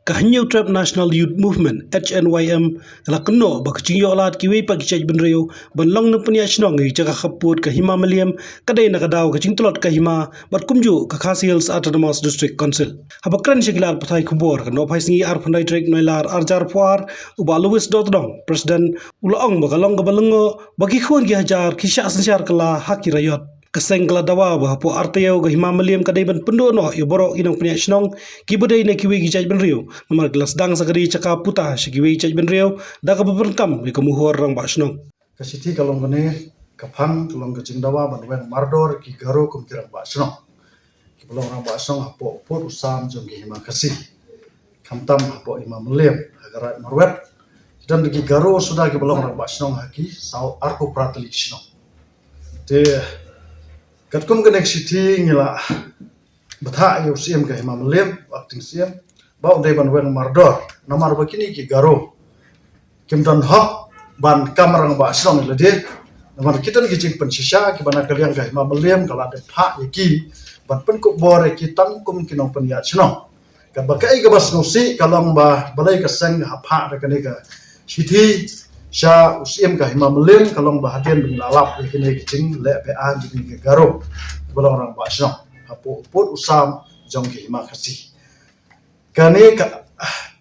Kahanyo Trap National Youth Movement HNYM kala keno bakcingyo alat kiwi pagicaj benreo banlong na punya chnong ngi jaga khaput ka hima maliam kadai na kadaw ka cingtolot ka hima bat kumju ka khasils autonomous district council habakran shiklar pathai khubor ka no phaisngi ar phandai trek noilar arjar puar ubaluwis dotdong president ulong bakalong ka balungo bagi khon gi hajar kisha sansyar kala hakirayot kaseng kala dawa bahapo artayo ga hima maliam kadai ban pundo no yoboro inong punya chnong kibudai na kiwi gijaj benreo nomor kelas dang sagari caka puta shikiwi gijaj benreo da ka beberkam wi kamuhor rang ba chnong kasiti kalong kene kapang kalong kecing dawa banwen mardor ki garo kum kirang ba chnong ki belong rang ba chnong hapo pot usam jong ki hima kasih kamtam hapo imam maliam hagarat marwet dan ki garo sudah ki belong rang ba chnong haki sau arko pratlik chnong te katkum kene siti ngila batha yo sim ka hima maliam acting sim bau dai banwen mardor namar bakini ki garo kim dan hok ban kamarang ba srong lede namar kitan gijing pensisya ki bana kaliang ka hima maliam kala de pha yaki ban pen ko bore ki tangkum kinong pen ya srong ka bakai ka bas nusi kalong ba balai ka sang ha pha de kane ka siti sha usim ka hima maliam kalong ba hadian bin lalap kene gijing le pe an jing ki garo balong rang ba srong hapo pot usam jong ki hima khasi kane ka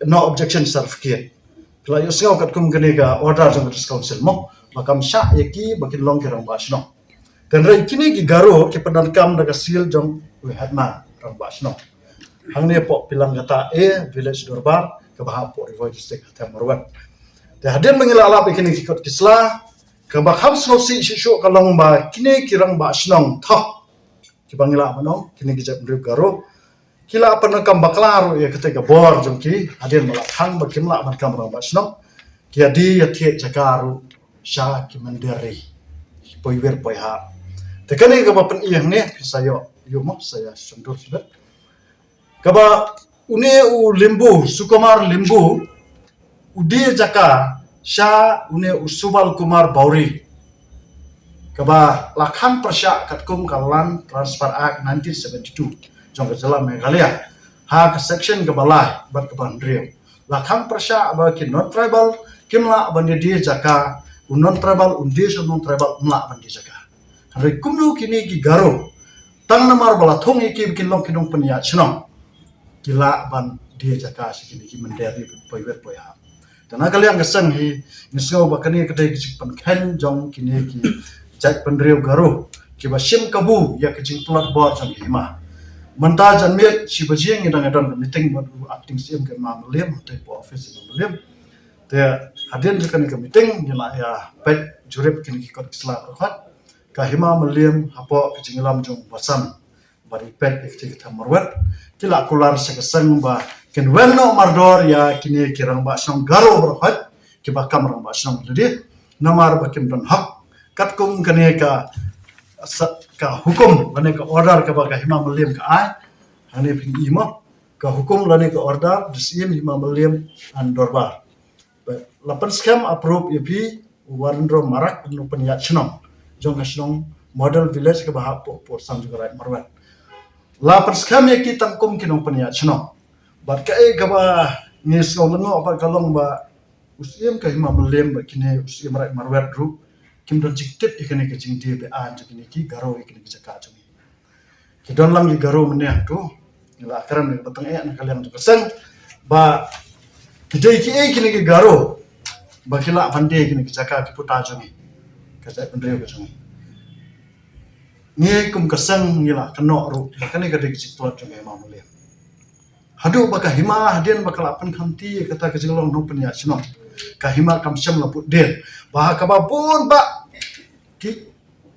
no objection certificate kala yo singaw kat kum kane ka order jong dis council mo makam sha yaki bakin long kerang ba sno kan rai kini ki garo ki padan kam daga sil jong we hatman rang ba sno hangne po pilang kata village dorbar ka baha po rivoy district tamarwan te hadin mengila ala kini ki kot kisla ka bakham sno si shisho kalong ba kini kirang ba snong tha ki bangila mano kini ki jap garo kila penekam baklaro ya ketika bor jongki adin malakang bakimla markam ramba sno kiadi ya tie jakaru sha ki mandiri poiwer poiha tekane ka bapen iyang ne sayo yumo saya sundut sudah kaba une u limbu sukumar limbu udi jaka sha une usubal kumar bauri kaba lakhan persya katkum kalan transfer act 1972 jong kejala Meghalaya ha ke section ke balai bat ke bandrio lakhang persya ba ki non tribal kimla bandi dia jaka non tribal undi non tribal mla bandi jaka hari kumnu kini ki garo tang namar bala thong iki bikin long kinong penya chnong kila ban dia jaka sikini ki menderi poiwet poya dan kalian ngesang hi ngesau bakani kedai ki pan khen jong kini ki jai bandrio garo ki basim kabu ya kejing plat bor jong hima manta janmiat si bajing ngidang ngidang meeting buat acting sim ke mamliam te po office mamliam te hadin jekan ke meeting nyala ya pet jurep kini kikot isla rohat ka hima mamliam hapo kejinglam jong basam bari pet ikti kita marwat kila kular sekesang ba ken wenno mardor ya kini kirang ba song garo rohat ki ba kamrang ba song jadi namar bakim dan hak katkum kene ka hukum lane ka order ka ba ka hima maliam ka ai hane pin ima ka hukum lane ka order disim hima maliam an dorbar lapan scam approve yepi warndro marak no penya chnong jong chnong model village ka ba po sam juga rai marwan lapan scam ye ki tangkum kinong penya chnong bat ka e ka ba ngis ngolngo apa kalong ba usiem ka hima maliam ba kine usiem rai marwan ru kim don jiktip ikene ke jing dia be an jing ki garo ikene ke jaka jing ki don lam ki garo meneh tu ila akaran ni batang na kalian tu kesan ba kidai ki ikene ke garo ba kila pande ikene ke jaka ki puta jing ka jai pendreo ke jing ni kum kesan ngila keno ru bakane ke jing tuat jing ma mulia hadu baka hima hadian bakala pan khamti kata ke jing long no penya sino kahima kam syam laput den bah kababun ba ki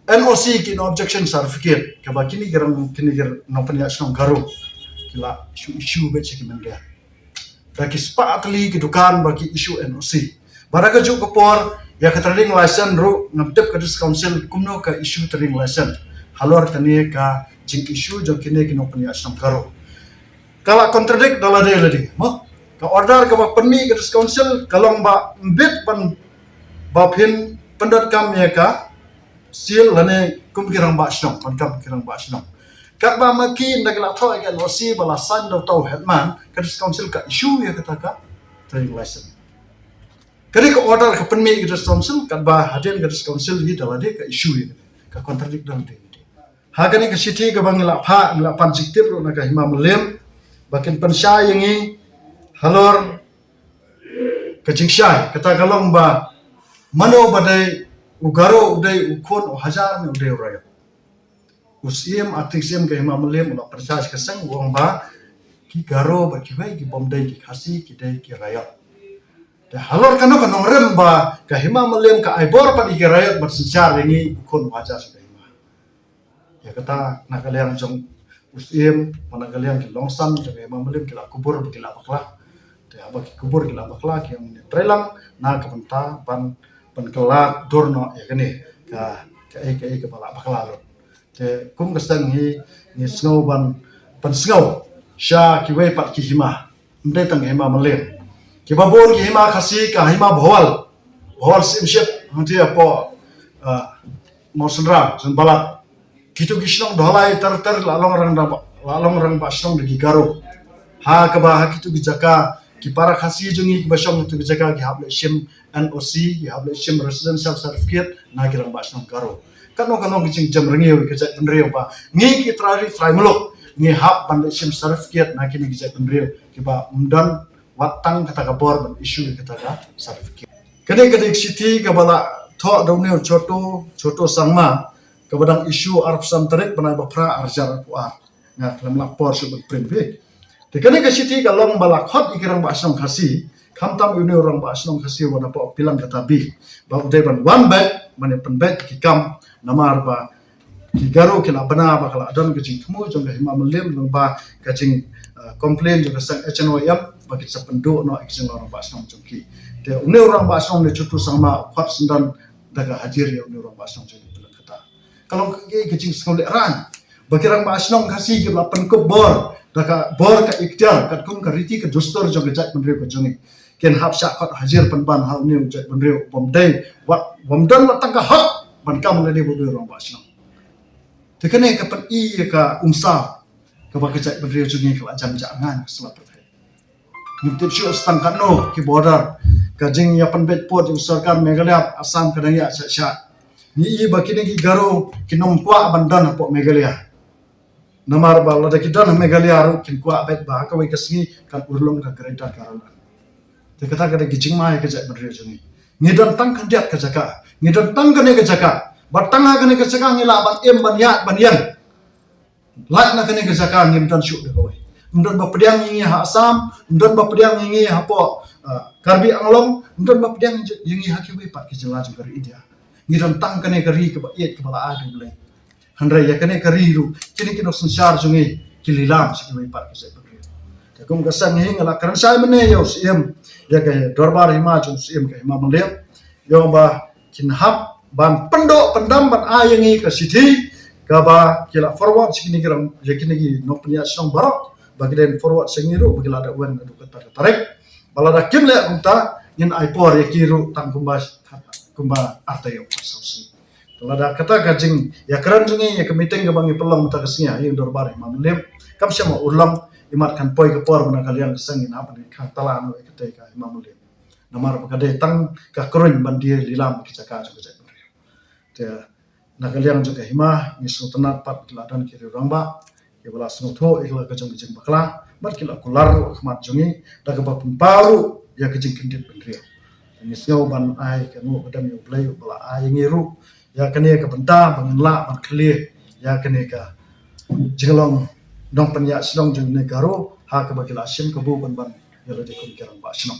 NOC ki no objection certificate kaba kini gerang no penya song garo kila isu be chiki mende bagi spa atli ki dukan bagi isu NOC baraga ju kapor ya ka trading license ru ngaptep ka dis council kumno ka isu trading license halor tani ka jing isu jo kini ki no penya song garo kala contradict dalade ladi mo ka order ka ba permi ke dis council kalong ba mbit pan ba phin pandot kam ya ka sil lane kum kirang ba snong pan kam kirang ba snong kat ba makin dak la thoi kan osi bala san do tau hetman kadis council ka issue ya kata ka training license kadi ka order ka penmi kadis council kat ba haden kadis council hi dalade ka issue ya ka contradict dal de hagani ka city ka bang la pha la pan jiktip ro na ka himam lem bakin pensya yangi halor ka jingshai kata kalong ba mano badai ugaro udai ukon o hajar ne udai raya usim ating sim ke himam lem la persas ka sang wong ba ki garo ba ki bai ki bomdai ki khasi ki dai ki raya da halor kano kanong rem ba ka himam lem ka aibor pa ki raya bersejar ini ukon hajar sa hima ya kata nakaliang jong usim manakaliang ki longsam jong himam lem ki la kubur ki la bakla da ba ki kubur ki la bakla ki yang trelang na ka banta pan kelak durno ya kene ka bala bakla lo te kum kasang hi ni snow ban pan snow sha ki we pat ki hima ndai tang hima malem ki babon ki hima khasi ka hima bhawal sim ship hanti apo mosenra jan balak kitu kisnong dholai tar lalong rang ba snong di garo ha ka ba kitu ki jaka ki para khasi jungi ki basong tu jaka ki hable sim NOC ki hable sim residential certificate na ki rang ba snong garo kano ki jing jam rengiu ki jat penriu ba ngi ki trai muluk ngi hab ban sim certificate na ki ni jat penriu ki ba umdan watang kata ka bor ban issue kata ka certificate kene city ka bala tho dauneu choto sangma ka badang issue arp sam tarik banai ba pra arjar puar na lam lapor su ban print Tekane ka city ka long bala khot ikirang ba asong khasi khamtam uni orang ba asong khasi wana po pilang kata bi ba uday ban one bed mane pen bed ki kam namar ba ki garo ki la bana ba kala adon ka jing thmu jong ka himam lem long ba ka jing complain jong ka sang HNOM ba ki sapendu no action orang ba asong jong ki te uni orang ba asong ne chutu sama khot sendan daga hadir ya uni orang ba asong jong pilang kata kalau ke jing skole ran ba kirang ba asong khasi ki la pen ko bor daka bor ka ikhtiar kat kum ka riti ka justor jong jat penriu ka jongi ken hap sha khat hajir pan ha new jat penriu bomdai wat bomdan wat tang ka hak ban kam le ni bu rong ba sno te kene ka pan i ka umsa ka ba ka jat penriu jongi ka jam jangan selap pertai ni tip shu stang ka no ki border ka jing ya pan bet pot sarkar meghalaya assam ka ya sha ni i ba kini ki garo kinom kwa bandan po meghalaya namar bal da kidan meghalaya ru kin kwa bet ba ka wai kasni kan urlong ka greater karana te kata kada gijing mai ka jai badre juni ngidan tang kan diat ka jaka ngidan tang ka ne ka jaka batanga ka ne ka jaka ngila ban em ban yan lak na ka ne ka jaka ngim dan shu de koi mdan ba pediang ngi ha asam mdan ba pediang ngi ha po karbi anglong mdan ba pediang ngi ha ki wai pat ki jela jung kari india ngidan tang ka ne ka ri ka ba yet ka bala adu le handrai ya kane kariru kini kino sansar jungi kililam sikimai par kisai pagri takum kasang hi ngala karan sai mane yo sim ya ke dorbar hima jung sim ke hima malem yo ba kin hap ban pendo pendam ban ayangi ka sithi ka ba kila forward sikini kiram yakini gi nopnya song barok bagi den forward singiru bagi lada wen adu kata tarik balada kimle kunta nin aipor yakiru tang kumba artayo pasausi lada kata kajing ya keran jungi ya kemiteng ke bangi pelang mata kesnya yang dorbar imam lem kam sama ulam imat kan poi ke por mana kalian kesengin apa ni kan talan we kete ka imam lem namar pakade tang ka kroin bandir lilam kicaka juga jai te na kalian juga hima ni sultanat pat ladan kiri ramba ya bala snotho ikla ka jong jing bakla mat kila kular khmat jungi da ka bapun paru ya kejing kendit bandria ni sio ban ai ka nu badam yo play bala ai ngiru ya kene ka benta bangla ban khle ya kene ka jinglong dong penya snong jeng ne garo ha ka bagila sim ka bu ban ya le de kun kerang ba snong